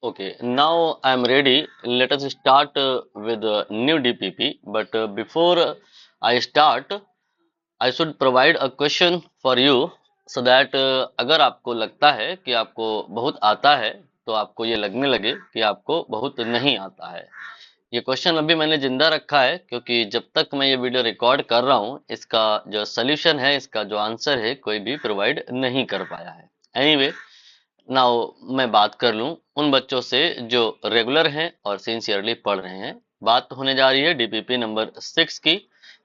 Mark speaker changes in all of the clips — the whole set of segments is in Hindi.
Speaker 1: Okay, now I'm ready. Let us start with new DPP. But before I start, I should provide a question for you so that अगर आपको लगता है कि आपको बहुत आता है तो आपको ये लगने लगे कि आपको बहुत नहीं आता है। ये क्वेश्चन अभी मैंने जिंदा रखा है क्योंकि जब तक मैं ये वीडियो रिकॉर्ड कर रहा हूँ इसका जो सोल्यूशन है, इसका जो आंसर है, कोई भी प्रोवाइड नहीं कर पाया है। एनीवे, नाउ मैं बात कर लूं उन बच्चों से जो रेगुलर हैं और सिंसियरली पढ़ रहे हैं। बात होने जा रही है डीपीपी नंबर 6 की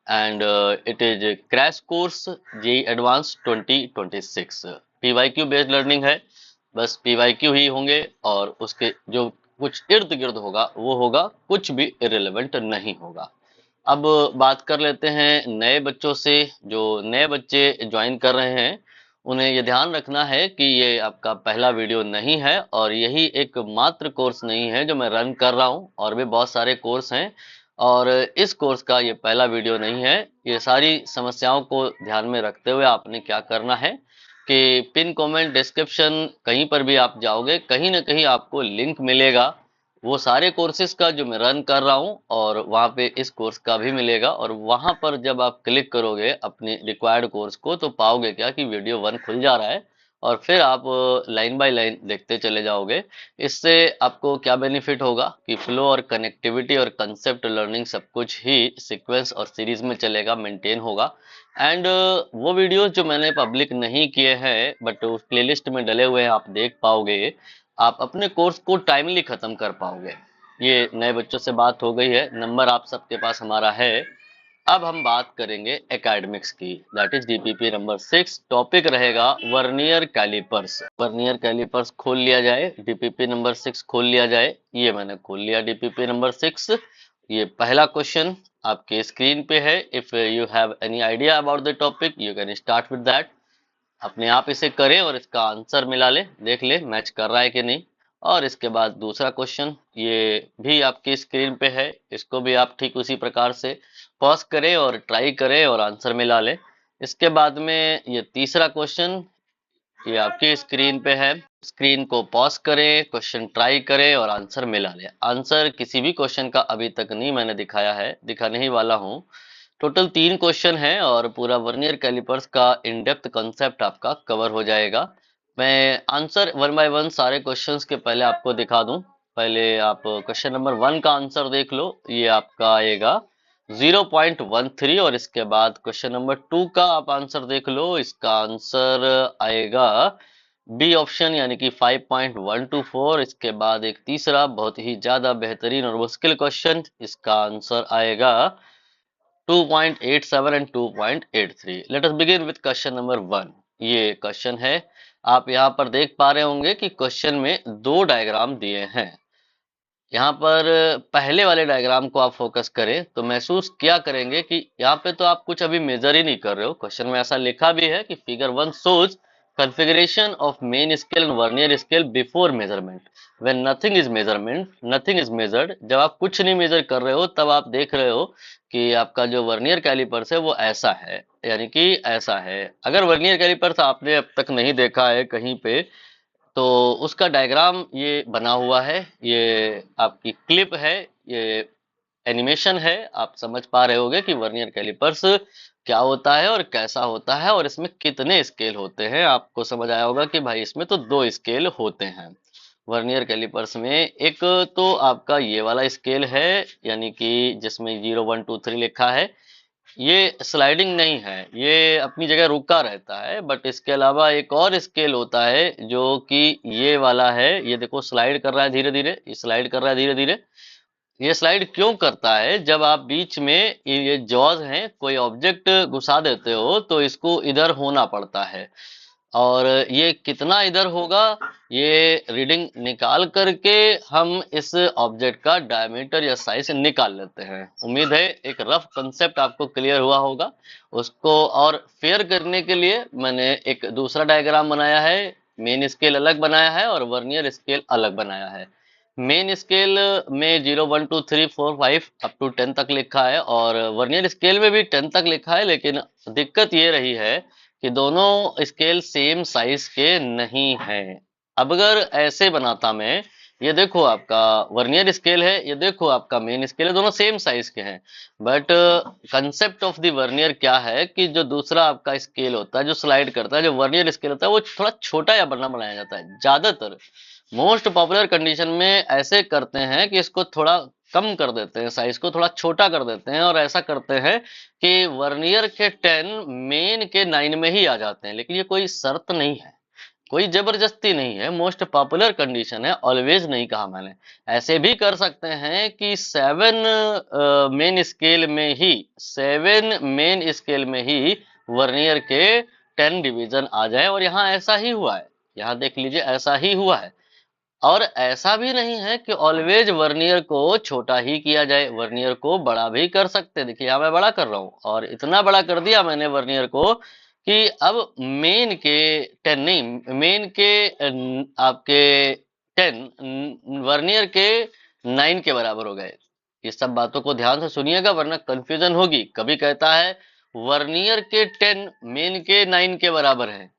Speaker 1: and it is crash course JEE advanced 2026। PYQ based learning है, बस पीवाईक्यू ही होंगे और उसके जो कुछ इर्द गिर्द होगा वो होगा, कुछ भी इरेलेवेंट नहीं होगा। अब बात कर लेते हैं नए बच्चों से। जो नए बच्चे ज्वाइन कर रहे हैं उन्हें ये ध्यान रखना है कि ये आपका पहला वीडियो नहीं है और यही एक मात्र कोर्स नहीं है जो मैं रन कर रहा हूँ, और भी बहुत सारे कोर्स हैं और इस कोर्स का ये पहला वीडियो नहीं है। ये सारी समस्याओं को ध्यान में रखते हुए आपने क्या करना है कि पिन कमेंट डिस्क्रिप्शन कहीं पर भी आप जाओगे, कहीं ना कहीं आपको लिंक मिलेगा वो सारे कोर्सेज का जो मैं रन कर रहा हूँ, और वहाँ पे इस कोर्स का भी मिलेगा। और वहाँ पर जब आप क्लिक करोगे अपने रिक्वायर्ड कोर्स को तो पाओगे क्या कि वीडियो 1 खुल जा रहा है और फिर आप लाइन बाय लाइन देखते चले जाओगे। इससे आपको क्या बेनिफिट होगा कि फ्लो और कनेक्टिविटी और कंसेप्ट लर्निंग सब कुछ ही सीक्वेंस और सीरीज में चलेगा, मेंटेन होगा। एंड वो वीडियो जो मैंने पब्लिक नहीं किए हैं बट उस प्लेलिस्ट में डले हुए हैं, आप देख पाओगे। आप अपने कोर्स को टाइमली खत्म कर पाओगे। ये नए बच्चों से बात हो गई है, नंबर आप सबके पास हमारा है। अब हम बात करेंगे एकेडमिक्स की, that is DPP number 6। Topic रहेगा वर्नियर कैलिपर्स। वर्नियर कैलिपर्स खोल लिया जाए, डीपीपी नंबर 6 खोल लिया जाए। ये मैंने खोल लिया डीपीपी नंबर 6। ये पहला क्वेश्चन आपके स्क्रीन पे है। If you have any idea about the topic you can start with that. अपने आप इसे करें और इसका आंसर मिला ले, देख ले मैच कर रहा है कि नहीं। और इसके बाद दूसरा क्वेश्चन ये भी आपकी स्क्रीन पे है, इसको भी आप ठीक उसी प्रकार से पॉज करें और ट्राई करें और आंसर मिला ले। इसके बाद में ये तीसरा क्वेश्चन ये आपकी स्क्रीन पे है, स्क्रीन को पॉज करें, क्वेश्चन ट्राई करें और आंसर मिला ले। आंसर किसी भी क्वेश्चन का अभी तक नहीं मैंने दिखाया है, दिखाने ही वाला हूँ। टोटल 3 क्वेश्चन है और पूरा वर्नियर कैलिपर्स का इन डेप्थ कंसेप्ट आपका कवर हो जाएगा। मैं आंसर वन बाय वन सारे क्वेश्चंस के पहले आपको दिखा दूं। पहले आप क्वेश्चन नंबर 1 का आंसर देख लो, ये आपका आएगा 0.13। और इसके बाद क्वेश्चन नंबर 2 का आप आंसर देख लो, इसका आंसर आएगा बी ऑप्शन यानी कि 5.124। इसके बाद एक तीसरा बहुत ही ज्यादा बेहतरीन और मुश्किल क्वेश्चन, इसका आंसर आएगा 2.87 and 2.83। Let us begin with question number 1। ये क्वेश्चन है, आप यहाँ पर देख पा रहे होंगे कि क्वेश्चन में 2 डायग्राम दिए हैं। यहाँ पर पहले वाले डायग्राम को आप फोकस करें तो महसूस क्या करेंगे कि यहाँ पे तो आप कुछ अभी मेजर ही नहीं कर रहे हो। क्वेश्चन में ऐसा लिखा भी है कि figure 1 shows configuration of main scale and vernier scale before measurement when nothing is measurement nothing is measured। जब आप कुछ नहीं मेजर कर रहे हो तब आप देख रहे हो कि आपका जो वर्नियर कैलिपर्स है वो ऐसा है, यानी कि ऐसा है। अगर वर्नियर कैलिपर्स आपने अब तक नहीं देखा है कहीं पे तो उसका डायग्राम ये बना हुआ है, ये आपकी क्लिप है, ये एनिमेशन है। आप समझ पा रहे होगे कि वर्नियर कैलिपर्स क्या होता है और कैसा होता है और इसमें कितने स्केल होते हैं। आपको समझ आया होगा कि भाई इसमें तो 2 स्केल होते हैं वर्नियर कैलिपर्स में। एक तो आपका ये वाला स्केल है यानी कि जिसमें 0 1 2 3 लिखा है, ये स्लाइडिंग नहीं है, ये अपनी जगह रुका रहता है। बट इसके अलावा एक और स्केल होता है जो कि ये वाला है, ये देखो स्लाइड कर रहा है धीरे धीरे, ये स्लाइड कर रहा है धीरे धीरे। ये स्लाइड क्यों करता है? जब आप बीच में ये जॉज हैं कोई ऑब्जेक्ट घुसा देते हो तो इसको इधर होना पड़ता है, और ये कितना इधर होगा ये रीडिंग निकाल करके हम इस ऑब्जेक्ट का डायमीटर या साइज निकाल लेते हैं। उम्मीद है एक रफ कंसेप्ट आपको क्लियर हुआ होगा। उसको और फेयर करने के लिए मैंने एक दूसरा डायग्राम बनाया है, मेन स्केल अलग बनाया है और वर्नियर स्केल अलग बनाया है। मेन स्केल में 0 1 2 3 4 5 अप टू 10 तक लिखा है और वर्नियर स्केल में भी 10 तक लिखा है, लेकिन दिक्कत ये रही है कि दोनों स्केल सेम साइज के नहीं हैं। अब अगर ऐसे बनाता मैं ये देखो आपका वर्नियर स्केल है, ये देखो आपका मेन स्केल है, दोनों सेम साइज के हैं। But concept of the vernier क्या है कि जो दूसरा आपका स्केल होता है जो स्लाइड करता है, जो वर्नियर स्केल होता है वो थोड़ा छोटा या बड़ा बनाया जाता है। ज्यादातर मोस्ट पॉपुलर कंडीशन में ऐसे करते हैं कि इसको थोड़ा कम कर देते हैं, साइज को थोड़ा छोटा कर देते हैं, और ऐसा करते हैं कि वर्नियर के 10 मेन के 9 में ही आ जाते हैं। लेकिन ये कोई शर्त नहीं है, कोई जबरदस्ती नहीं है, मोस्ट पॉपुलर कंडीशन है, ऑलवेज नहीं कहा मैंने। ऐसे भी कर सकते हैं कि 7 मेन स्केल में ही वर्नियर के 10 डिवीजन आ जाए, और यहाँ ऐसा ही हुआ है। यहाँ देख लीजिए ऐसा ही हुआ है। और ऐसा भी नहीं है कि ऑलवेज वर्नियर को छोटा ही किया जाए, वर्नियर को बड़ा भी कर सकते हैं। देखिए यहाँ मैं बड़ा कर रहा हूँ, और इतना बड़ा कर दिया मैंने वर्नियर को कि अब मेन के 10 नहीं, मेन के आपके 10 वर्नियर के 9 के बराबर हो गए। ये सब बातों को ध्यान से सुनिएगा वरना कंफ्यूजन होगी। कभी कहता है वर्नियर के 10 मेन के 9 के बराबर है,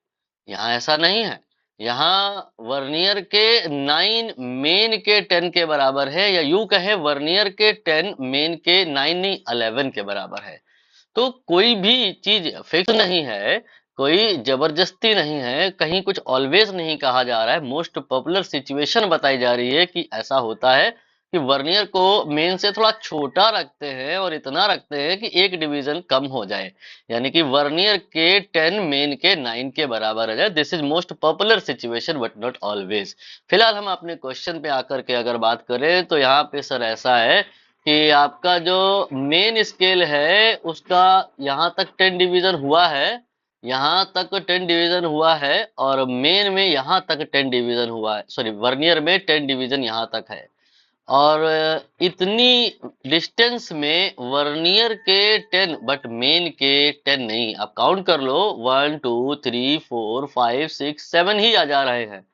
Speaker 1: यहाँ ऐसा नहीं है। यहाँ वर्नियर के 9 मेन के 10 के बराबर है, या यूं कहे वर्नियर के 10 मेन के 9 नहीं 11 के बराबर है। तो कोई भी चीज फिक्स नहीं है, कोई जबरदस्ती नहीं है, कहीं कुछ ऑलवेज नहीं कहा जा रहा है। मोस्ट पॉपुलर सिचुएशन बताई जा रही है कि ऐसा होता है कि वर्नियर को मेन से थोड़ा छोटा रखते हैं, और इतना रखते हैं कि एक डिवीजन कम हो जाए, यानी कि वर्नियर के 10 मेन के 9 के बराबर हो जाए। This is most popular situation but not always. फिलहाल हम अपने क्वेश्चन पे आकर के अगर बात करें तो यहाँ पे सर ऐसा है कि आपका जो मेन स्केल है उसका यहाँ तक 10 डिवीजन हुआ है, यहाँ तक 10 डिवीजन हुआ है, और मेन में यहाँ तक 10 डिवीजन हुआ है, सॉरी वर्नियर में 10 डिवीजन यहाँ तक है। और इतनी डिस्टेंस में वर्नियर के 10 बट मेन के 10 नहीं। आप काउंट कर लो, 1 2 3 4 5 6 7 ही आ जा रहे हैं।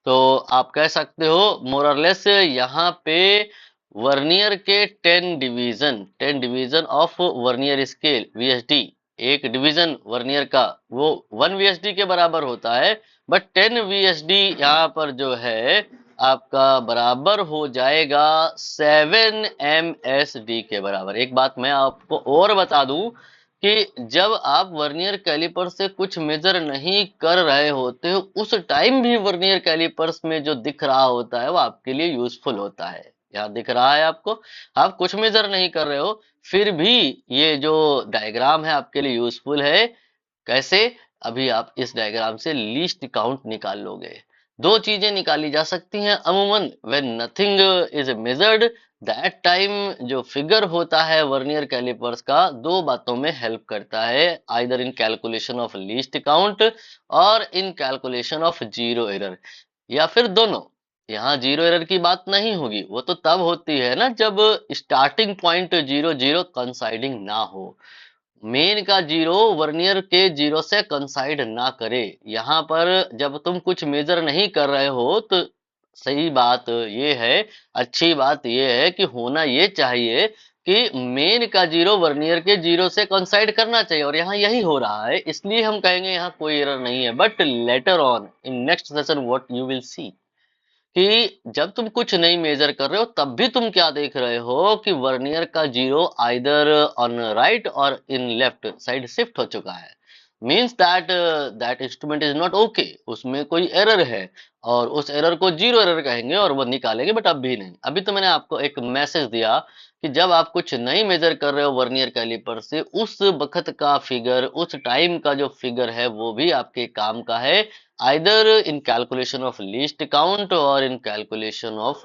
Speaker 1: तो आप कह सकते हो मोरलेस यहाँ पे वर्नियर के 10 division of vernier scale VSD, एक डिवीजन वर्नियर का वो 1 वीएसडी के बराबर होता है। बट 10 वीएसडी यहाँ पर जो है आपका बराबर हो जाएगा 7 एमएसडी के बराबर। एक बात मैं आपको और बता दूं कि जब आप वर्नियर कैलिपर से कुछ मेजर नहीं कर रहे होते हो, उस टाइम भी वर्नियर कैलिपर्स में जो दिख रहा होता है वो आपके लिए यूजफुल होता है। यहाँ दिख रहा है आपको, आप कुछ मेजर नहीं कर रहे हो, फिर भी ये जो डायग्राम है आपके लिए यूजफुल है। कैसे? अभी आप इस डायग्राम से लीस्ट काउंट निकाल लोगे। दो चीजें निकाली जा सकती हैं अमूमन, when nothing is measured that time जो फिगर होता है वर्नियर कैलिपर्स का दो बातों में हेल्प करता है, either in calculation of least count और in calculation of zero error, या फिर दोनों। यहाँ जीरो एरर की बात नहीं होगी, वो तो तब होती है ना जब स्टार्टिंग पॉइंट जीरो जीरो कंसाइडिंग ना हो, मेन का जीरो वर्नियर के जीरो से कंसाइड ना करे। यहाँ पर जब तुम कुछ मेजर नहीं कर रहे हो तो सही बात ये है, अच्छी बात ये है कि होना ये चाहिए कि मेन का जीरो वर्नियर के जीरो से कंसाइड करना चाहिए, और यहाँ यही हो रहा है, इसलिए हम कहेंगे यहाँ कोई एरर नहीं है। But later on in next session what you will see कि जब तुम कुछ नहीं मेजर कर रहे हो तब भी तुम क्या देख रहे हो कि वर्नियर का जीरो आइदर ऑन राइट और इन लेफ्ट साइड शिफ्ट हो चुका है। Means that that instrument is not okay, उसमें कोई एरर है, और उस एरर को जीरो एरर कहेंगे और वो निकालेंगे। बट अब भी नहीं, अभी तो मैंने आपको एक मैसेज दिया कि जब आप कुछ नहीं मेजर कर रहे हो वर्नियर कैलिपर से, उस वक्त का फिगर, उस टाइम का जो फिगर है वो भी आपके काम का है, either in calculation of least count or in calculation of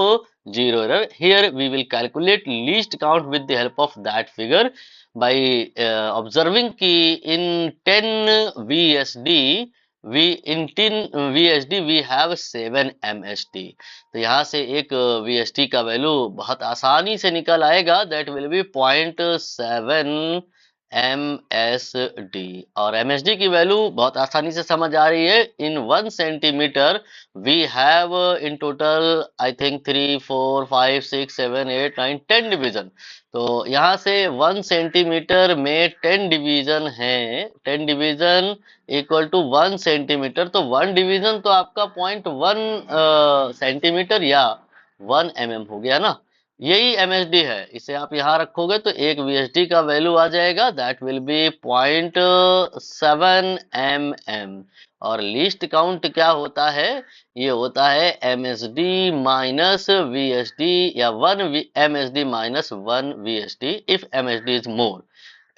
Speaker 1: zero error. Here we will calculate least count with the help of that figure by observing कि in 10 VSD we in 10 VSD we have 7 MSD। तो यहाँ से एक VSD का वैल्यू बहुत आसानी से निकल आएगा, that will be 0.7 MSD, और MSD की वैल्यू बहुत आसानी से समझ आ रही है। In 1 centimetre we have in total I think 3 4 5 6 7 8 9 10 division. तो यहाँ से 1 सेंटीमीटर में 10 डिवीजन है, 10 डिवीजन इक्वल टू 1 सेंटीमीटर। तो 1 डिवीजन तो आपका 0.1 सेंटीमीटर या 1 mm हो गया ना, यही MSD है। इसे आप यहाँ रखोगे तो एक VSD का वैल्यू आ जाएगा, दैट विल बी 0.7 mm। और लीस्ट काउंट क्या होता है, ये होता है MSD माइनस VSD या 1 MSD minus 1 VSD if MSD is more।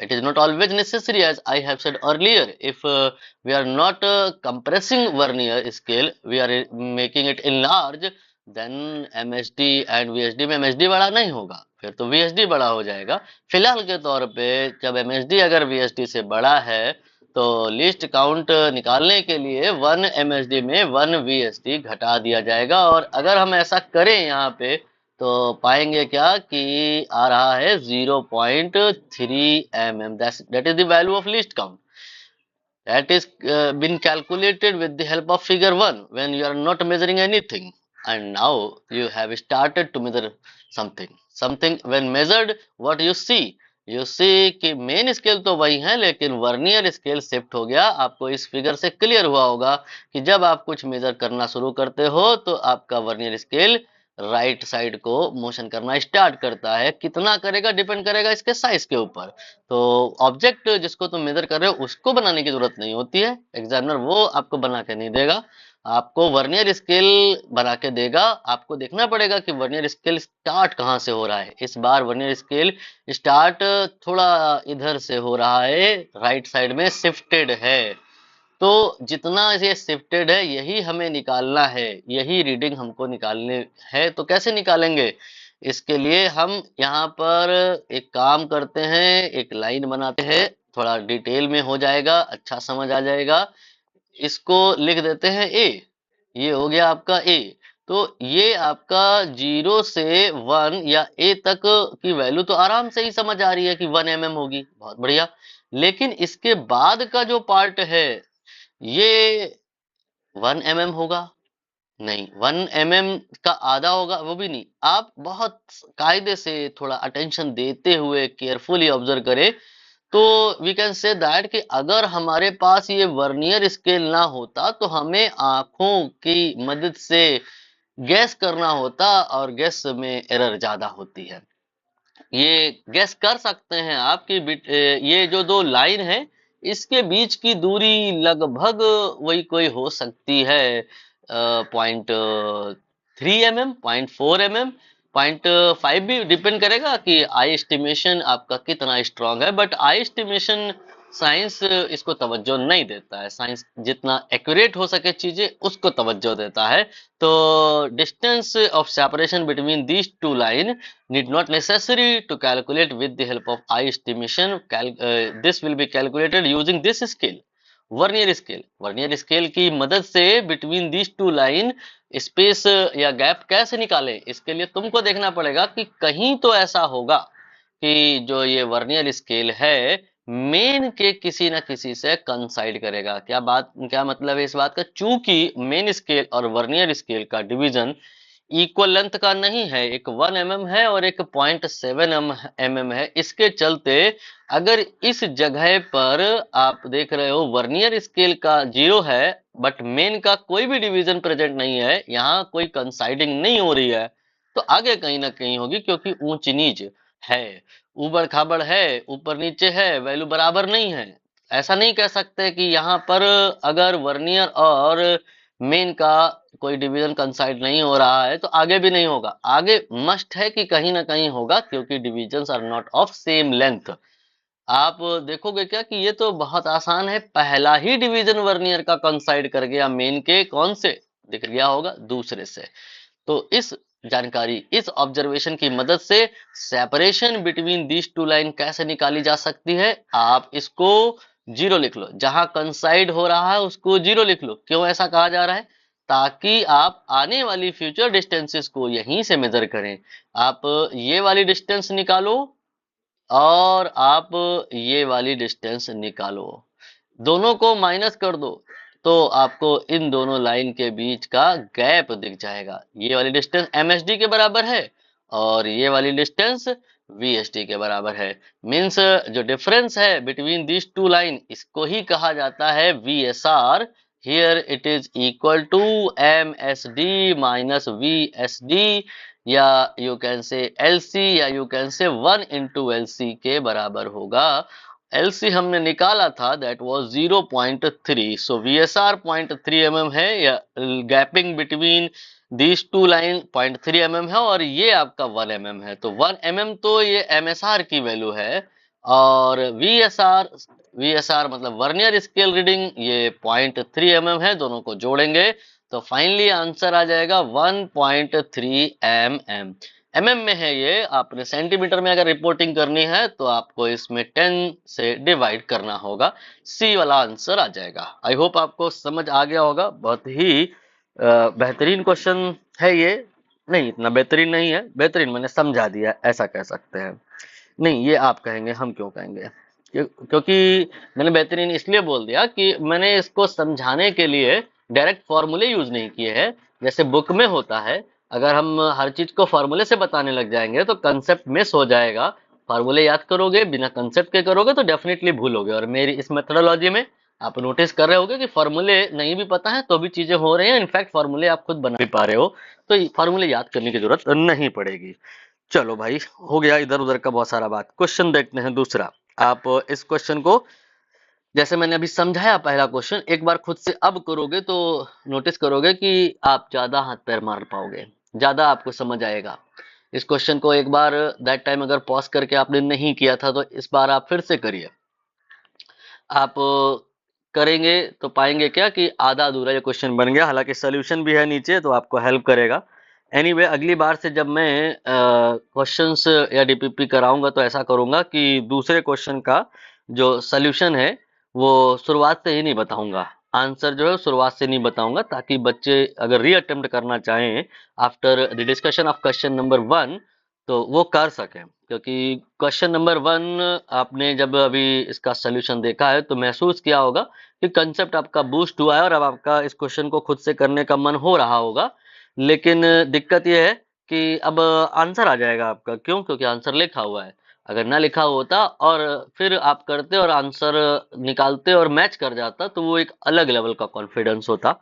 Speaker 1: It is not always necessary, as I have said earlier. If we are not compressing vernier scale, we are making it enlarge, then MSD and VSD में MSD बड़ा नहीं होगा, फिर तो VSD बड़ा हो जाएगा। फिलहाल के तौर पे जब MSD अगर VSD से बड़ा है तो लिस्ट काउंट निकालने के लिए 1 MSD में 1 VSD घटा दिया जाएगा। और अगर हम ऐसा करें यहाँ पे तो पाएंगे क्या कि आ रहा है 0.3 mm। that is the value of least count that is been calculated with the help of figure 1 when you are not measuring anything, and now you have started to measure something when measured what you see कि मेन स्केल तो वही है लेकिन वर्नियर स्केल शिफ्ट हो गया। आपको इस फिगर से क्लियर हुआ होगा कि जब आप कुछ मेजर करना शुरू करते हो तो आपका वर्नियर स्केल राइट साइड को मोशन करना स्टार्ट करता है। कितना करेगा डिपेंड करेगा इसके साइज के ऊपर। तो ऑब्जेक्ट जिसको तुम मेजर कर रहे हो उसको बनाने की जरूरत नहीं होती है, एग्जामिनर वो आपको बना के नहीं देगा, आपको वर्नियर स्केल बना के देगा। आपको देखना पड़ेगा कि वर्नियर स्केल स्टार्ट कहाँ से हो रहा है। इस बार वर्नियर स्केल स्टार्ट थोड़ा इधर से हो रहा है, राइट साइड में शिफ्टेड है। तो जितना ये शिफ्टेड है यही हमें निकालना है, यही रीडिंग हमको निकालने है। तो कैसे निकालेंगे, इसके लिए हम यहाँ पर एक काम करते हैं, एक लाइन बनाते हैं, थोड़ा डिटेल में हो जाएगा, अच्छा समझ आ जाएगा। इसको लिख देते हैं ए, ये हो गया आपका ए। तो ये आपका 0 से 1 या ए तक की वैल्यू तो आराम से ही समझ आ रही है कि 1 mm होगी, बहुत बढ़िया। लेकिन इसके बाद का जो पार्ट है ये 1 mm होगा नहीं, 1 mm का आधा होगा वो भी नहीं। आप बहुत कायदे से थोड़ा अटेंशन देते हुए केयरफुली ऑब्जर्व करें तो वी कैन से दैट कि अगर हमारे पास ये वर्नियर स्केल ना होता तो हमें आंखों की मदद से गैस करना होता और गैस में एरर ज्यादा होती है। ये गैस कर सकते हैं आप कि ये जो दो लाइन है इसके बीच की दूरी लगभग वही कोई हो सकती है 0.3 mm, 0.4 mm, 0.5 भी डिपेंड करेगा कि आई एस्टिमेशन आपका कितना स्ट्रांग है। बट आई एस्टिमेशन साइंस इसको तवज्जो नहीं देता है, साइंस जितना एक्यूरेट हो सके चीजें उसको तवज्जो देता है। तो distance of separation between these two line need not necessary to calculate with the help of eye estimation. This will be calculated using this scale, vernier scale की मदद से between these two line space या गैप कैसे निकालें। इसके लिए तुमको देखना पड़ेगा कि कहीं तो ऐसा होगा कि जो ये वर्नियर स्केल है मेन के किसी ना किसी से कंसाइड करेगा। क्या मतलब है इस बात का, चूंकि मेन स्केल और वर्नियर स्केल का डिवीजन इक्वल लेंथ का नहीं है, एक 1 mm है और एक 0.7 mm है। इसके चलते अगर इस जगह पर आप देख रहे हो वर्नियर स्केल का 0 है बट मेन का कोई भी डिवीजन प्रेजेंट नहीं है, यहाँ कोई कंसाइडिंग नहीं हो रही है, तो आगे कहीं ना कहीं होगी क्योंकि ऊंच नीच है, ऊबड़ खाबड़ है, ऊपर नीचे है, वैल्यू बराबर नहीं है। ऐसा नहीं कह सकते कि यहाँ पर अगर वर्नियर और मेन का कोई डिवीजन कंसाइड नहीं हो रहा है तो आगे भी नहीं होगा, आगे मस्ट है कि कहीं ना कहीं होगा क्योंकि divisions are not of same length. आप देखोगे क्या कि ये तो बहुत आसान है, पहला ही डिवीजन वर्नियर का कंसाइड कर गया मेन के कौन से दिख गया होगा दूसरे से। तो इस जानकारी, इस ऑब्जर्वेशन की मदद से separation between these two line कैसे निकाली जा सकती है, आप इसको 0 लिख लो, जहां कंसाइड हो रहा है उसको 0 लिख लो। क्यों ऐसा कहा जा रहा है, ताकि आप आने वाली फ्यूचर डिस्टेंसेस को यहीं से मेजर करें। आप ये वाली डिस्टेंस निकालो और आप ये वाली डिस्टेंस निकालो, दोनों को माइनस कर दो तो आपको इन दोनों लाइन के बीच का गैप दिख जाएगा। ये वाली डिस्टेंस MSD के बराबर है और ये वाली डिस्टेंस VSD के बराबर है। मीन्स जो डिफरेंस है बिटवीन दिस टू लाइन इसको ही कहा जाता है VSR here it is equal to MSD minus VSD, या you can say LC, या you can say 1 into LC के बराबर होगा। LC हमने निकाला था, that was 0.3, so VSR 0.3 mm है, या gapping between these two line 0.3 mm है, और ये आपका 1 mm है, तो 1 mm तो ये MSR की वैल्यू है, और VSR मतलब वर्नियर स्केल रीडिंग ये 0.3 mm है, दोनों को जोड़ेंगे तो फाइनली आंसर आ जाएगा 1.3 mm। mm में है ये, आपने सेंटीमीटर में अगर रिपोर्टिंग करनी है तो आपको इसमें 10 से डिवाइड करना होगा, सी वाला आंसर आ जाएगा। आई होप आपको समझ आ गया होगा। बहुत ही बेहतरीन क्वेश्चन है ये, नहीं इतना बेहतरीन नहीं है, बेहतरीन मैंने समझा दिया ऐसा कह सकते हैं। नहीं ये आप कहेंगे, हम क्यों कहेंगे, क्योंकि मैंने बेहतरीन इसलिए बोल दिया कि मैंने इसको समझाने के लिए डायरेक्ट फॉर्मूले यूज नहीं किए हैं, जैसे बुक में होता है। अगर हम हर चीज को फॉर्मूले से बताने लग जाएंगे तो कंसेप्ट मिस हो जाएगा। फॉर्मूले याद करोगे, बिना कंसेप्ट के करोगे तो डेफिनेटली भूलोगे। और मेरी इस मेथोडोलॉजी में आप नोटिस कर रहे होगे कि फॉर्मूले नहीं भी पता है तो भी चीजें हो रही हैं, इनफैक्ट फॉर्मूले आप खुद बना भी पा रहे हो, तो फॉर्मूले याद करने की जरूरत नहीं पड़ेगी। चलो भाई, हो गया इधर उधर का बहुत सारा बात। क्वेश्चन देखते हैं दूसरा। आप इस क्वेश्चन को जैसे मैंने अभी समझाया पहला क्वेश्चन, एक बार खुद से अब करोगे तो नोटिस करोगे कि आप ज्यादा हाथ पैर मार पाओगे, ज्यादा आपको समझ आएगा। इस क्वेश्चन को एक बार दैट टाइम अगर पॉज करके आपने नहीं किया था तो इस बार आप फिर से करिए। आप करेंगे तो पाएंगे क्या कि आधा अधूरा ये क्वेश्चन बन गया, हालांकि सोल्यूशन भी है नीचे तो आपको हेल्प करेगा। एनीवे अगली बार से जब मैं क्वेश्चंस या डीपीपी कराऊंगा तो ऐसा करूंगा कि दूसरे क्वेश्चन का जो सोल्यूशन है वो शुरुआत से ही नहीं बताऊंगा, आंसर जो है शुरुआत से नहीं बताऊंगा, ताकि बच्चे अगर री अटेम्प्ट करना चाहें after the discussion of question number 1 तो वो कर सकें। क्योंकि क्वेश्चन नंबर 1 आपने जब अभी इसका सोल्यूशन देखा है तो महसूस किया होगा कि कंसेप्ट आपका बूस्ट हुआ है और अब आपका इस क्वेश्चन को खुद से करने का मन हो रहा होगा। लेकिन दिक्कत यह है कि अब आंसर आ जाएगा आपका, क्यों? क्योंकि आंसर लिखा हुआ है। अगर ना लिखा होता और फिर आप करते और आंसर निकालते और मैच कर जाता तो वो एक अलग लेवल का कॉन्फिडेंस होता।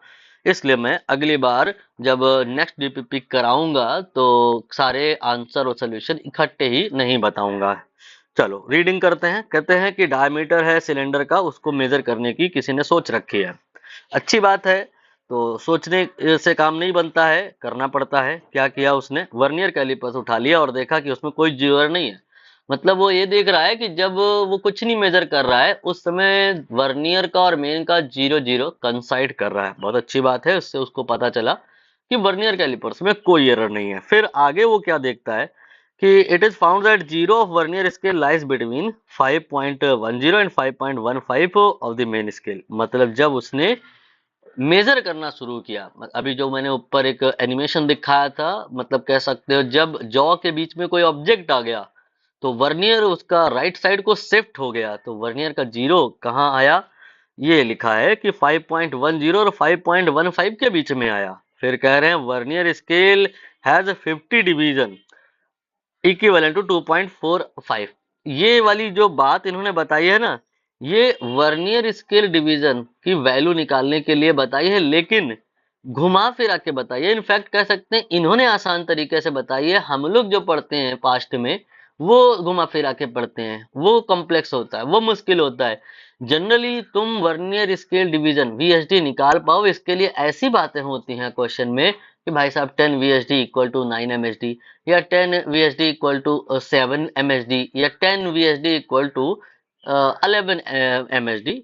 Speaker 1: इसलिए मैं अगली बार जब नेक्स्ट डीपीपी कराऊंगा तो सारे आंसर और सोल्यूशन इकट्ठे ही नहीं बताऊंगा। चलो रीडिंग करते हैं। कहते हैं कि डायमीटर है सिलेंडर का, उसको मेजर करने की किसी ने सोच रखी है। अच्छी बात है, तो सोचने से काम नहीं बनता है, करना पड़ता है। क्या किया उसने? वर्नियर कैलिपर्स उठा लिया और देखा कि उसमें कोई जीरो नहीं है। मतलब वो ये देख रहा है कि जब वो कुछ नहीं मेजर कर रहा है उस समय वर्नियर का और मेन का 0 0 कंसाइड कर रहा है। बहुत अच्छी बात है, उससे उसको पता चला कि वर्नियर कैलिपर्स में कोई एरर नहीं है। फिर आगे वो क्या देखता है कि it is found that zero of vernier scale lies between 5.10 and 5.15 of the main scale. मतलब जब उसने मेजर करना शुरू किया, अभी जो मैंने ऊपर एक एनिमेशन दिखाया था, मतलब कह सकते हो जब जॉ के बीच में कोई ऑब्जेक्ट आ गया तो वर्नियर उसका राइट साइड को शिफ्ट हो गया, तो वर्नियर का जीरो कहाँ आया? ये लिखा है कि 5.10 और 5.15 के बीच में आया। फिर कह रहे हैं vernier scale has 50 division equivalent to 2.45। ये वाली जो बात इन्होंने बताई है ना, ये वर्नियर स्केल डिवीजन की वैल्यू निकालने के लिए बताई है, लेकिन घुमा फिरा के बताई है। इनफैक्ट कह सकते हैं इन्होंने आसान तरीके से बताई है। हम लोग जो पढ़ते हैं पास्ट में वो घुमा फिरा के पढ़ते हैं, वो कॉम्प्लेक्स होता है, वो मुश्किल होता है। जनरली तुम वर्नियर स्केल डिवीजन वीएसडी निकाल पाओ, इसके लिए ऐसी बातें होती हैं क्वेश्चन में कि भाई साहब 10 VSD इक्वल टू 9 MSD, या 10 VSD इक्वल टू 7 MSD, या 10 VSD इक्वल टू 11 MSD।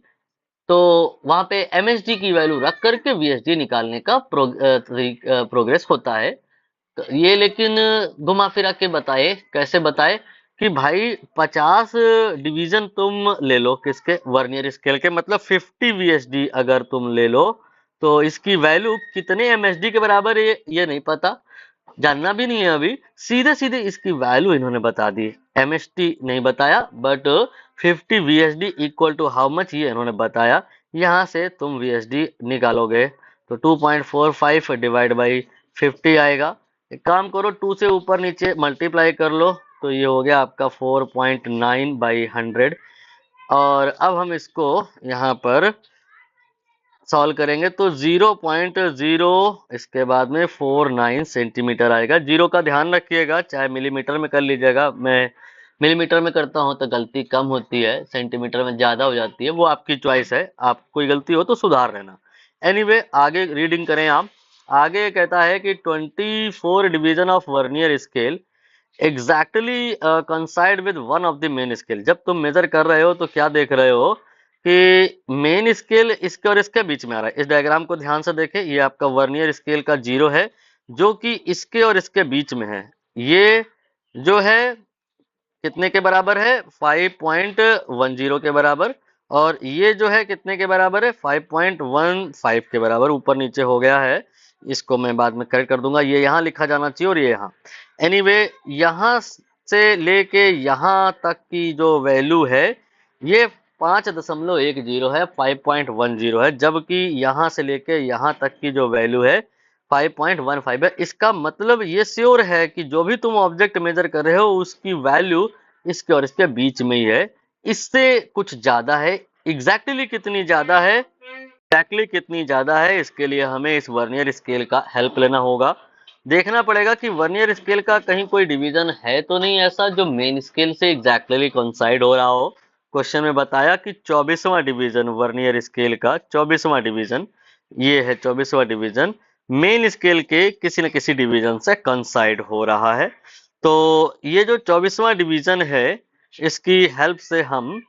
Speaker 1: तो वहां पे MSD की वैल्यू रख करके VSD निकालने का प्रोग्रेस होता है। ये लेकिन घुमा फिरा के बताए, कैसे बताए कि भाई 50 डिवीजन तुम ले लो किसके? वर्नियर स्केल के, मतलब 50 VSD अगर तुम ले लो तो इसकी वैल्यू कितने MSD के बराबर है ये नहीं पता, जानना भी नहीं है अभी। सीधे सीधे इसकी वैल्यू इन्होंने बता दी, MSD नहीं बताया, but 50 VSD equal to how much ये इन्होंने बताया। यहाँ से तुम VSD निकालोगे तो 2.45 डिवाइड बाई 50 आएगा। एक काम करो, 2 से ऊपर नीचे मल्टीप्लाई कर लो तो ये हो गया आपका 4.9/100। और अब हम इसको यहाँ पर सॉल्व करेंगे तो 0.0 इसके बाद में 49 सेंटीमीटर आएगा। जीरो का ध्यान रखिएगा, चाहे मिलीमीटर में कर लीजिएगा। मैं मिलीमीटर में करता हूं तो गलती कम होती है, सेंटीमीटर में ज्यादा हो जाती है, वो आपकी चॉइस है, आप कोई गलती हो तो सुधार लेना। एनीवे आगे रीडिंग करें आप। आगे कहता है कि 24 division of vernier scale exactly कंसाइड with one of the main scale. जब तुम मेजर कर रहे हो तो क्या देख रहे हो कि मेन स्केल इसके और इसके बीच में आ रहा है। इस डायग्राम को ध्यान से देखें, ये आपका वर्नियर स्केल का जीरो है जो कि इसके और इसके बीच में है। ये जो है कितने के बराबर है? 5.10 के बराबर। और ये जो है कितने के बराबर है? 5.15 के बराबर। ऊपर नीचे हो गया है, इसको मैं बाद में करेक्ट कर दूंगा। ये यहाँ लिखा जाना चाहिए और ये यहाँ। एनीवे यहाँ से लेके यहाँ तक की जो वैल्यू है ये 5.10 है, 5.10 है, जबकि यहाँ से लेके यहाँ तक की जो वैल्यू है 5.15 है। इसका मतलब ये श्योर है कि जो भी तुम ऑब्जेक्ट मेजर कर रहे हो उसकी वैल्यू इसके और इसके बीच में ही है, इससे कुछ ज्यादा है। एग्जैक्टली कितनी ज्यादा है, कितनी ज्यादा है, इसके लिए हमें इस वर्नियर स्केल का हेल्प लेना होगा। देखना पड़ेगा कि वर्नियर स्केल का कहीं कोई डिवीजन है तो नहीं ऐसा जो मेन स्केल से एग्जैक्टली कोइंसाइड हो रहा हो। क्वेश्चन में बताया कि 24वां डिवीजन वर्नियर स्केल का, 24वां डिवीजन ये है, 24वां डिवीजन मेन स्केल के किसी न किसी डिवीजन से कोइंसाइड हो रहा है। तो ये जो 24वां डिवीजन है इसकी हेल्प से हम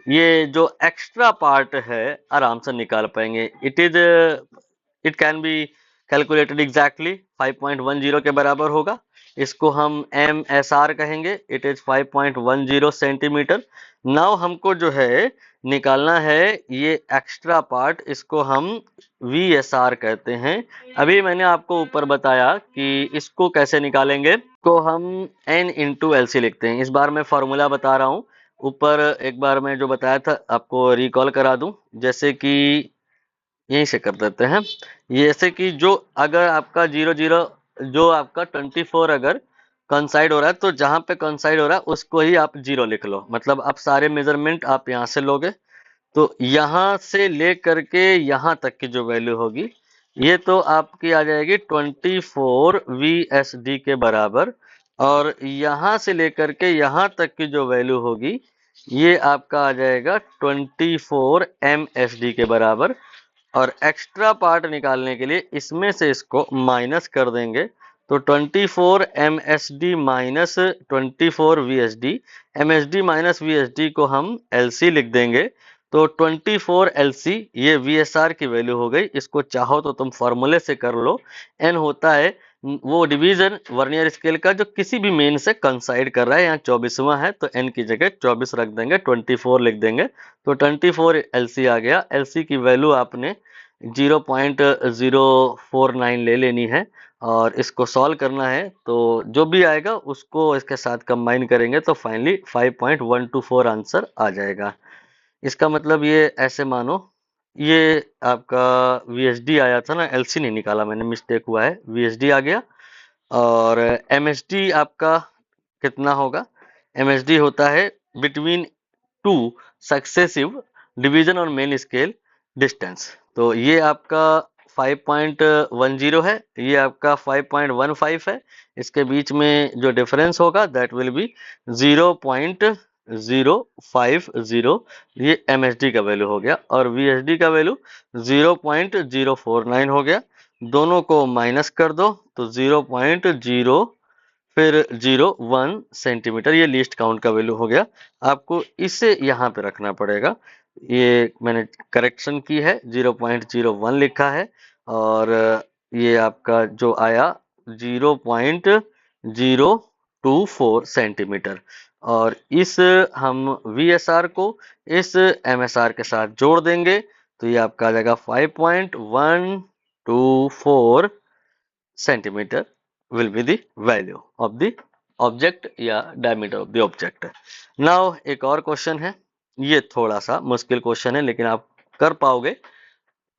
Speaker 1: ये जो एक्स्ट्रा पार्ट है आराम से निकाल पाएंगे। It can be calculated exactly 5.10 के बराबर होगा। इसको हम MSR कहेंगे। It is 5.10 centimetre. नाउ हमको जो है निकालना है ये एक्स्ट्रा पार्ट, इसको हम VSR कहते हैं। अभी मैंने आपको ऊपर बताया कि इसको कैसे निकालेंगे, को हम N इंटू LC लिखते हैं। इस बार मैं फॉर्मूला बता रहा हूँ, ऊपर एक बार मैं जो बताया था आपको रिकॉल करा दूं। जैसे कि यहीं से कर देते हैं, जैसे कि जो अगर आपका 00 जो आपका 24 अगर कंसाइड हो रहा है तो जहां पे कंसाइड हो रहा है उसको ही आप 0 लिख लो। मतलब आप सारे मेजरमेंट आप यहां से लोगे तो यहां से ले करके यहां तक की जो वैल्यू होगी ये तो आपकी आ जाएगी 24 VSD के बराबर। और यहां से लेकर के यहां तक की जो वैल्यू होगी ये आपका आ जाएगा 24 MSD के बराबर। और एक्स्ट्रा पार्ट निकालने के लिए इसमें से इसको माइनस कर देंगे तो 24 MSD minus 24 VSD, MSD minus VSD को हम LC लिख देंगे। तो 24 LC ये VSR की वैल्यू हो गई। इसको चाहो तो तुम फॉर्मूले से कर लो। N होता है वो डिवीजन वर्नियर स्केल का जो किसी भी मेन से कंसाइड कर रहा है। यहाँ 24वां है तो N की जगह 24 रख देंगे, 24 लिख देंगे तो 24 LC आ गया। LC की वैल्यू आपने 0.049 ले लेनी है और इसको सॉल्व करना है। तो जो भी आएगा उसको इसके साथ कंबाइन करेंगे तो फाइनली 5.124 आंसर आ जाएगा। इसका मतलब ये ऐसे मानो ये आपका VSD आया था ना, LC नहीं निकाला मैंने, मिस्टेक हुआ है, VSD आ गया। और MSD आपका कितना होगा? MSD होता है बिटवीन टू सक्सेसिव डिवीजन और मेन स्केल डिस्टेंस। तो ये आपका 5.10 है, ये आपका 5.15 है। इसके बीच में जो डिफरेंस होगा दैट विल बी 0.050। ये MSD का वैल्यू हो गया और VSD का वैल्यू 0.049 हो गया। दोनों को माइनस कर दो तो 0.0 फिर 0.1 सेंटीमीटर, ये लीस्ट काउंट का वैल्यू हो गया। आपको इसे यहाँ पे रखना पड़ेगा। ये मैंने करेक्शन की है, 0.01 लिखा है और ये आपका जो आया 0.024 सेंटीमीटर। और इस हम VSR को इस MSR के साथ जोड़ देंगे तो ये आपका आ जाएगा 5.124 centimetre will be the value of the object या diameter of the object। Now एक और क्वेश्चन है, ये थोड़ा सा मुश्किल क्वेश्चन है लेकिन आप कर पाओगे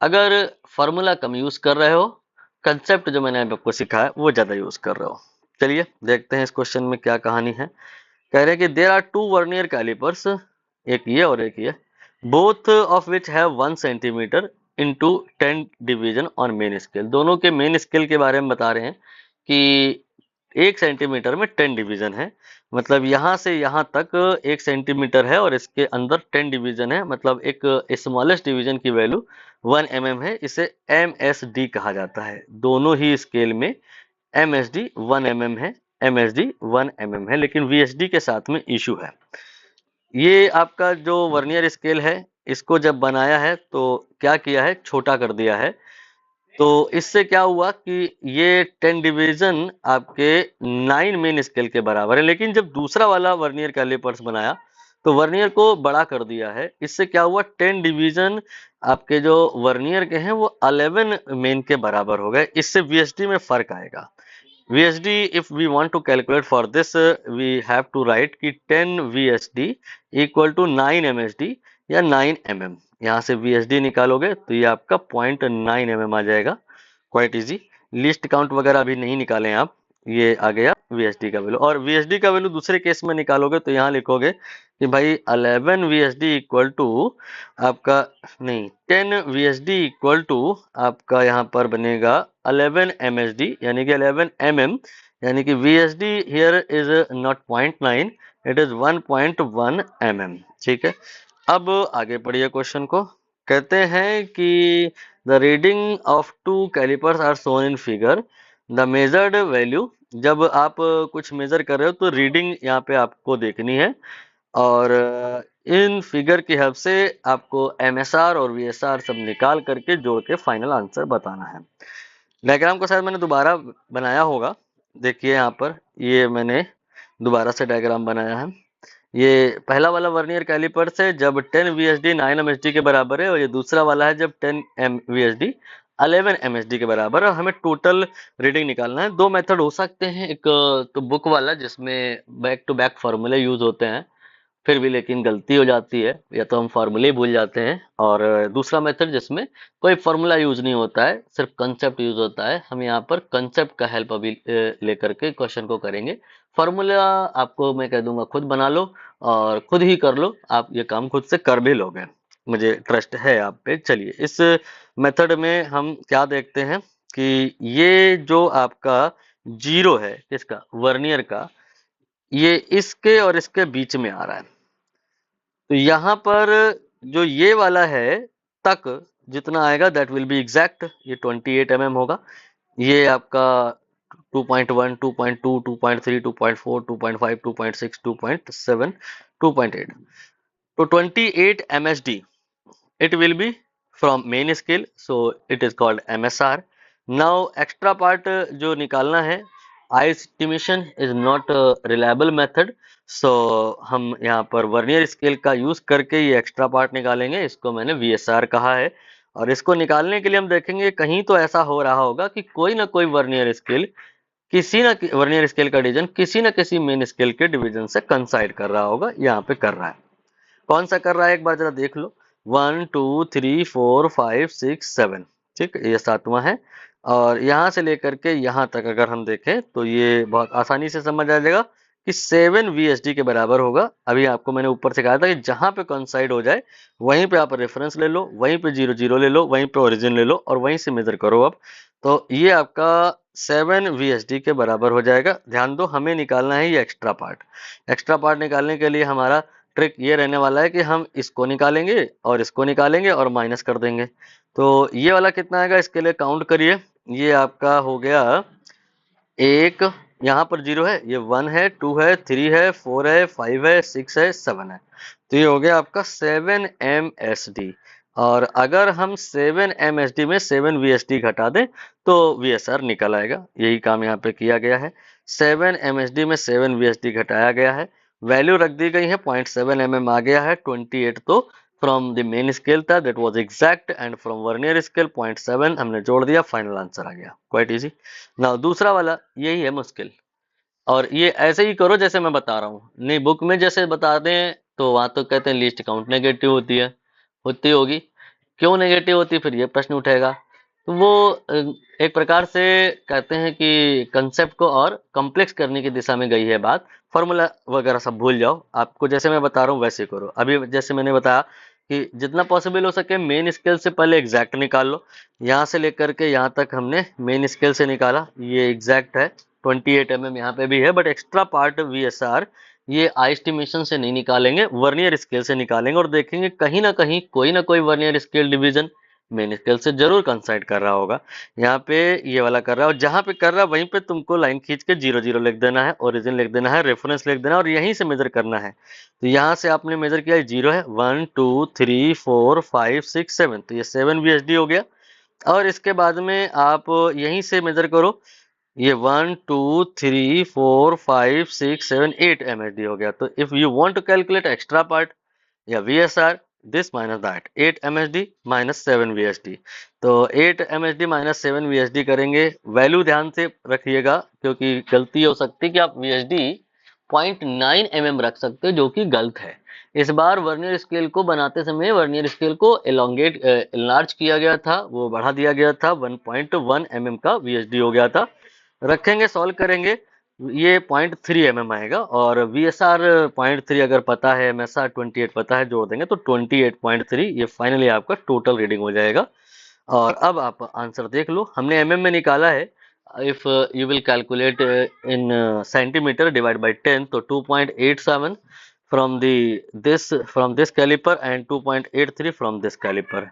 Speaker 1: अगर फॉर्मूला कम यूज कर रहे हो, कंसेप्ट जो मैंने आपको सिखाया वो ज्यादा यूज कर रहे हो। चलिए देखते हैं इस क्वेश्चन में क्या कहानी है। कह रहे हैं कि there are two vernier callipers, एक ये और एक ये, both of which have 1 centimetre into 10 division on main scale. दोनों के मेन स्केल के बारे में बता रहे हैं कि 1 सेंटीमीटर में 10 डिवीजन है, मतलब यहाँ से यहाँ तक 1 सेंटीमीटर है और इसके अंदर 10 डिवीजन है, मतलब एक स्मॉलेस्ट डिवीजन की वैल्यू 1 mm है। इसे MSD कहा जाता है। दोनों ही स्केल में MSD 1 mm है, MSD 1 mm है, लेकिन VSD के साथ में इशू है। ये आपका जो वर्नियर स्केल है, इसको जब बनाया है तो क्या किया है, छोटा कर दिया है। तो इससे क्या हुआ कि ये 10 डिवीजन आपके 9 मेन स्केल के बराबर है, लेकिन जब दूसरा वाला वर्नियर कैलिपर्स बनाया तो वर्नियर को बड़ा कर दिया है। इससे क्या हुआ, 10 डिवीजन आपके जो वर्नियर के हैं वो 11 मेन के बराबर हो गए। इससे VSD में फर्क आएगा। VSD, if we want to calculate for this, we have to write कि 10 VSD equal to 9 MSD या 9 mm। यहाँ से VSD निकालोगे तो ये आपका 0.9 mm आ जाएगा। Quite easy. लिस्ट काउंट वगैरह अभी नहीं निकालें आप, ये आ गया VSD का वैल्यू। और VSD का वैल्यू दूसरे केस में निकालोगे तो यहाँ लिखोगे कि भाई 11 VSD इक्वल टू आपका, नहीं, 10 VSD इक्वल टू आपका यहाँ पर बनेगा 11 MSD यानी कि 11 mm, यानी कि VSD here is not 0.9, it is 1.1 mm। ठीक है, अब आगे पढ़िए क्वेश्चन को। कहते हैं कि the reading of two callipers are shown in figure, the measured value. जब आप कुछ मेजर कर रहे हो तो रीडिंग यहाँ पे आपको देखनी है, और इन फिगर की हेल्प से आपको MSR और VSR सब निकाल करके जोड़ के फाइनल आंसर बताना है। डायग्राम को शायद मैंने दोबारा बनाया होगा, देखिए यहाँ पर ये मैंने दोबारा से डायग्राम बनाया है। ये पहला वाला वर्नियर कैलिपर से जब 10 VSD 9 MSD के बराबर है, और ये दूसरा वाला है जब 10 VSD 11 MSD के बराबर है, और हमें टोटल रीडिंग निकालना है। दो मेथड हो सकते हैं, एक तो बुक वाला जिसमें बैक टू बैक फार्मूले यूज होते हैं, फिर भी लेकिन गलती हो जाती है या तो हम फार्मूले भूल जाते हैं, और दूसरा मेथड जिसमें कोई फार्मूला यूज नहीं होता है, सिर्फ कंसेप्ट यूज होता है। हम यहाँ पर कंसेप्ट का हेल्प अभी लेकर के क्वेश्चन को करेंगे। फार्मूला आपको मैं कह दूंगा खुद बना लो और खुद ही कर लो, आप ये काम खुद से कर भी लोगे, मुझे ट्रस्ट है आप पे। चलिए, इस मेथड में हम क्या देखते हैं कि ये जो आपका जीरो है किसका, वर्नियर का, ये इसके और इसके बीच में आ रहा है। तो यहाँ पर जो ये वाला है तक जितना आएगा दैट विल बी एग्जैक्ट, ये 28 mm होगा। ये आपका 2.1, 2.2, 2.3, 2.4, 2.5, 2.6, 2.7, 2.8, तो 28 MSD it will be from main scale, so it is called MSR। now extra part जो निकालना है, eye estimation is not reliable method, so हम यहाँ पर वर्नियर स्केल का यूज करके ये एक्स्ट्रा पार्ट निकालेंगे। इसको मैंने VSR कहा है, और इसको निकालने के लिए हम देखेंगे कहीं तो ऐसा हो रहा होगा कि कोई ना कोई वर्नियर स्केल वर्नियर स्केल का डिवीजन किसी न किसी मेन स्केल के डिवीजन से कंसाइड कर रहा होगा। यहाँ पे कर रहा है, कौन सा कर रहा है एक बार जरा देख लो। 1 2 3 4 5 6 7, ठीक, ये सातवां है। और यहाँ से लेकर के यहाँ तक अगर हम देखें तो ये बहुत आसानी से समझ आ जाएगा कि 7 VSD के बराबर होगा। अभी आपको मैंने ऊपर से कहा था कि जहां पे कंसाइड हो जाए वहीं पे आप रेफरेंस ले लो, वहीं पे 0 0 ले लो, वहीं पे ओरिजिन ले लो, और वहीं से मेजर करो। अब तो ये आपका 7 VSD के बराबर हो जाएगा। ध्यान दो, हमें निकालना है ये एक्स्ट्रा पार्ट। एक्स्ट्रा पार्ट निकालने के लिए हमारा ट्रिक ये रहने वाला है कि हम इसको निकालेंगे और इसको निकालेंगे और माइनस कर देंगे। तो ये वाला कितना आएगा, इसके लिए काउंट करिए। ये आपका हो गया, एक यहाँ पर 0 है, ये 1 है, 2 है, 3 है, 4 है, 5 है, 6 है, 7 है। तो ये हो गया आपका 7 MSD। और अगर हम 7 MSD में 7 VSD घटा दें तो VSR निकल आएगा। यही काम यहाँ पे किया गया है। 7 MSD में 7 VSD घटाया गया है, वैल्यू रख दी गई है, 0.7 mm आ गया है। 28 तो फ्रॉम द मेन स्केल था, that was exact, and from vernier scale 0.7 हमने जोड़ दिया, फाइनल आंसर आ गया। Quite easy. नाउ दूसरा वाला यही है मुश्किल, और ये ऐसे ही करो जैसे मैं बता रहा हूँ। नहीं, बुक में जैसे बता दें तो वहां तो कहते हैं लीस्ट काउंट नेगेटिव होती है, होती होगी, क्यों नेगेटिव होती है, फिर ये प्रश्न उठेगा। तो वो एक प्रकार से कहते हैं कि कंसेप्ट को और कॉम्प्लेक्स करने की दिशा में गई है बात। फॉर्मूला वगैरह सब भूल जाओ, आपको जैसे मैं बता रहा हूँ वैसे करो। अभी जैसे मैंने बताया कि जितना पॉसिबल हो सके मेन स्केल से पहले एग्जैक्ट निकाल लो। यहाँ से लेकर के यहाँ तक हमने मेन स्केल से निकाला, ये एग्जैक्ट है 28 mm यहाँ पे भी है, बट एक्स्ट्रा पार्ट VSR ये आई एस्टिमेशन से नहीं निकालेंगे, वर्नियर स्केल से निकालेंगे और देखेंगे कहीं ना कोई vernier scale division main scale से जरूर कंसाइड कर रहा होगा। यहाँ पे ये वाला कर रहा है और जहां पे कर रहा है वहीं पे तुमको लाइन खींच के 0 0 लिख देना है, ओरिजिन लिख देना है, रेफरेंस लिख देना है और यहीं से मेजर करना है। तो यहाँ से आपने मेजर किया 0 है, 1 2 3 4 5 6 7, तो ये 7 VSD हो गया। और इसके बाद में आप यहीं से मेजर करो, ये 1 2 3 4 5 6 7 8 MSD हो गया। तो if you want to calculate extra part या VSR, this minus that 8 MSD minus 7 VSD। तो 8 MSD माइनस 7 VSD करेंगे, वैल्यू ध्यान से रखिएगा क्योंकि गलती हो सकती है कि आप VSD 0.9 mm रख सकते हो, जो कि गलत है। इस बार वर्नियर स्केल को बनाते समय वर्नियर स्केल को एनलार्ज किया गया था, वो बढ़ा दिया गया था, 1.1 mm का VSD हो गया था। रखेंगे, सॉल्व करेंगे, ये 0.3 mm आएगा और VSR 0.3 अगर पता है, MSR 28 पता है, जोड़ देंगे तो 28.3, ये फाइनली आपका टोटल रीडिंग हो जाएगा। और अब आप आंसर देख लो, हमने mm में निकाला है। If you will calculate in centimetre divide by 10, तो 2.87 from this calliper and 2.83 from this calliper.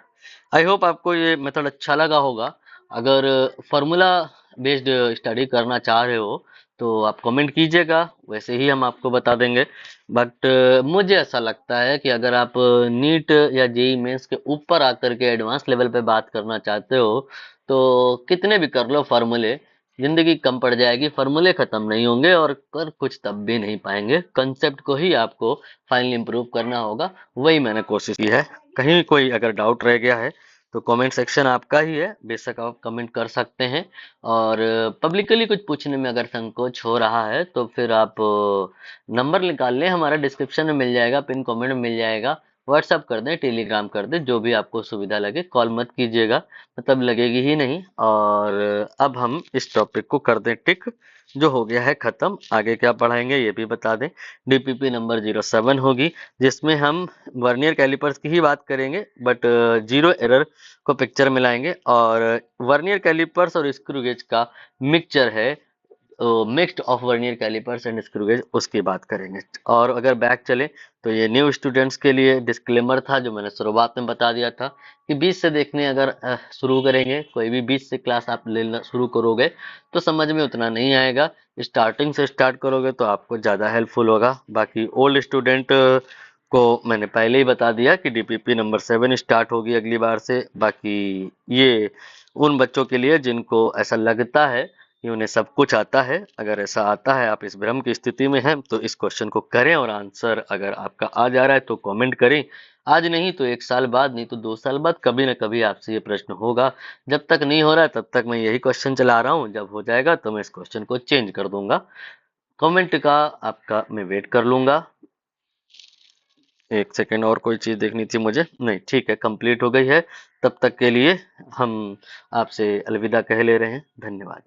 Speaker 1: I hope आपको ये मेथड अच्छा लगा होगा। अगर फॉर्मूला बेस्ड स्टडी करना चाह रहे हो तो आप कमेंट कीजिएगा, वैसे ही हम आपको बता देंगे। बट मुझे ऐसा लगता है कि अगर आप नीट या जेई मेंस के ऊपर आकर के एडवांस लेवल पे बात करना चाहते हो तो कितने भी कर लो फार्मूले, जिंदगी कम पड़ जाएगी, फार्मूले खत्म नहीं होंगे और कर कुछ तब भी नहीं पाएंगे। कंसेप्ट को ही आपको फाइनली इंप्रूव करना होगा, वही मैंने कोशिश की है। कहीं कोई अगर डाउट रह गया है तो कमेंट सेक्शन आपका ही है, बेशक आप कमेंट कर सकते हैं। और पब्लिकली कुछ पूछने में अगर संकोच हो रहा है तो फिर आप नंबर निकाल लें, हमारा डिस्क्रिप्शन में मिल जाएगा, पिन कमेंट में मिल जाएगा। व्हाट्सअप कर दें, टेलीग्राम कर दें, जो भी आपको सुविधा लगे। कॉल मत कीजिएगा, मतलब लगेगी ही नहीं। और अब हम इस टॉपिक को कर दें टिक, जो हो गया है खत्म। आगे क्या पढ़ाएंगे ये भी बता दें। DPP नंबर 07 होगी, जिसमें हम वर्नियर कैलिपर्स की ही बात करेंगे, बट जीरो एरर को पिक्चर में लाएंगे। और वर्नियर कैलिपर्स और स्क्रू गेज का मिक्सचर है, mixed of vernier callipers and screw gauge, उसकी बात करेंगे। और अगर बैक चले तो ये न्यू स्टूडेंट्स के लिए डिस्क्लेमर था जो मैंने शुरुआत में बता दिया था कि 20 से देखने अगर शुरू करेंगे, कोई भी 20 से क्लास आप लेना शुरू करोगे तो समझ में उतना नहीं आएगा। स्टार्टिंग से स्टार्ट करोगे तो आपको ज़्यादा हेल्पफुल होगा। बाकी ओल्ड स्टूडेंट को मैंने पहले ही बता दिया कि DPP नंबर 7 स्टार्ट होगी अगली बार से। बाकी ये उन बच्चों के लिए जिनको ऐसा लगता है कि उन्हें सब कुछ आता है। अगर ऐसा आता है, आप इस भ्रम की स्थिति में हैं, तो इस क्वेश्चन को करें और आंसर अगर आपका आ जा रहा है तो कमेंट करें। आज नहीं तो 1 साल बाद, नहीं तो 2 साल बाद कभी ना कभी आपसे ये प्रश्न होगा। जब तक नहीं हो रहा है तब तक मैं यही क्वेश्चन चला रहा हूँ, जब हो जाएगा तो मैं इस क्वेश्चन को चेंज कर दूंगा। कमेंट का आपका मैं वेट कर लूंगा। एक सेकेंड, और कोई चीज देखनी थी मुझे, नहीं ठीक है, कंप्लीट हो गई है। तब तक के लिए हम आपसे अलविदा कह ले रहे हैं। धन्यवाद।